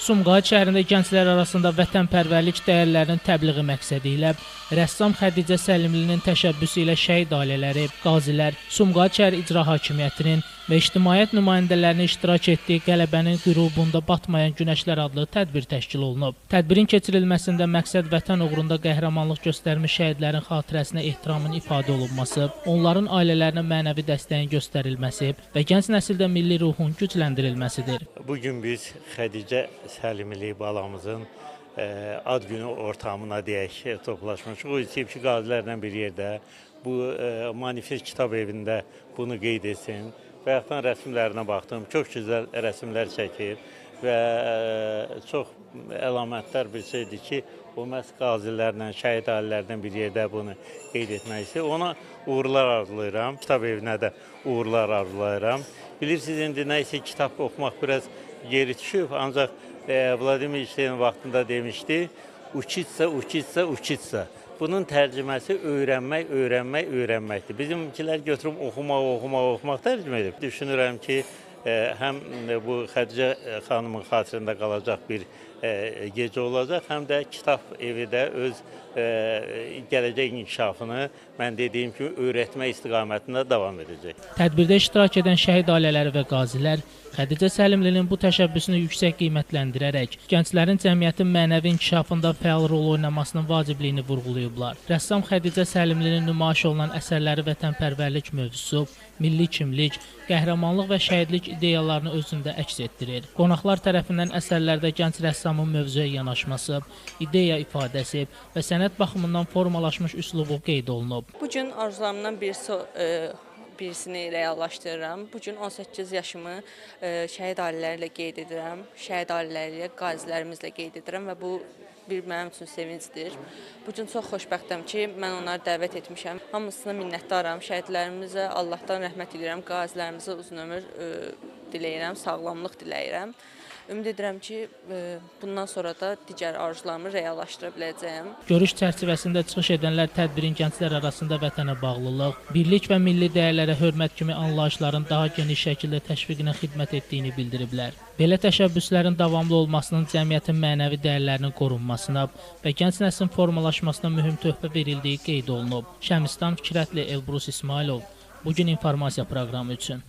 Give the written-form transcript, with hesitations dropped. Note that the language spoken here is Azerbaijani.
Sumqayıt şəhərində gənclər arasında vətənpərvərlik dəyərlərinin təbliği məqsədi ilə rəssam Xədicə Səlimlinin təşəbbüsü ilə şəhid ailələri, qazilər, Sumqayıt şəhər İcra Hakimiyyətinin və ictimaiyyət nümayəndələrinin iştirak etdiyi Qələbənin qürubunda batmayan günəşlər adlı tədbir təşkil olunub. Tədbirin keçirilməsində məqsəd vətən uğrunda qəhrəmanlıq göstərmiş şəhidlərin xatirəsinə ehtiramın ifadə olunması, onların ailələrinə mənəvi dəstəyin göstərilməsi və gənc nəsildə milli ruhun gücləndirilməsidir. Bugün biz Xədicə Səlimli balamızın ad günü ortamına deyək toplaşmışıq. O istəyib ki, qazilərlə bir yerdə bu manifest kitab evində bunu qeyd etsin. Bayaqdan rəsmlərinə baxdım, çox gözəl rəsmlər çəkir və çox əlamətlər bir şeydir ki, o məhz qazilərlə, şəhid ailələrdən bir yerdə bunu qeyd etmək istəyir. Ona uğurlar arzulayıram, kitab evinə də uğurlar arzulayıram. Bilirsiniz, indi nə isə kitab oxumaq biraz geri düşüb, ancaq Vladimir İlkin vaxtında demişdi, uçitsa, uçitsa, uçitsa. Bunun tərcüməsi öyrənmək, öyrənmək, öyrənməkdir. Bizimkilər götürüb oxumaq tərcümə edib. Düşünürəm ki, həm bu Xədicə xanımın xatirində qalacaq bir gecə olacaq, həm də kitab evi də öz gələcək inkişafını, mən dediyim kimi, öyrətmə istiqamətində davam edəcək. Tədbirdə iştirak edən şəhid ailələri və qazilər Xədicə Səlimlinin bu təşəbbüsünü yüksək qiymətləndirərək gənclərin cəmiyyətin mənəvi inkişafında fəal rol oynamasının vacibliyini vurğulayıblar. Rəssam Xədicə Səlimlinin nümayiş olunan əsərləri vətənpərvərlik mövzusu, milli kimlik, qəhrəmanlıq və şəhidlik ideyalarını özündə əks etdirir. Qonaqlar tərəfindən əsərlərdə gənc rəssamın mövzuya yanaşması, ideya ifadəsi və sənət baxımından formalaşmış üslubu qeyd olunub. Bu gün arzularımdan birisini reallaşdırıram. Bu gün 18 yaşımı şəhid ailələri ilə qeyd edirəm. Şəhid ailələri ilə, qazilərimizlə qeyd edirəm və bu mənim üçün sevincdir. Bu gün çox xoşbəxtəm ki, mən onları dəvət etmişəm. Hamısına minnətdaram. Şəhidlərimizə Allahdan rəhmət edirəm. Qazilərimizə uzun ömür diləyirəm, sağlamlıq diləyirəm. Ümid edirəm ki, bundan sonra da digər arzularımı reallaşdıra biləcəyəm. Görüş çərçivəsində çıxış edənlər tədbirin gənclər arasında vətənə bağlılıq, birlik və milli dəyərlərə hörmət kimi anlayışların daha geniş şəkildə təşviqinə xidmət etdiyini bildiriblər. Belə təşəbbüslərin davamlı olmasının cəmiyyətin mənəvi dəyərlərinin qorunmasına və gənc nəslin formalaşmasına mühüm töhfə verildiyi qeyd olunub. Şəmistan Fikrətli, Elbrus İsmailov, Bugün informasiya proqramı üçün.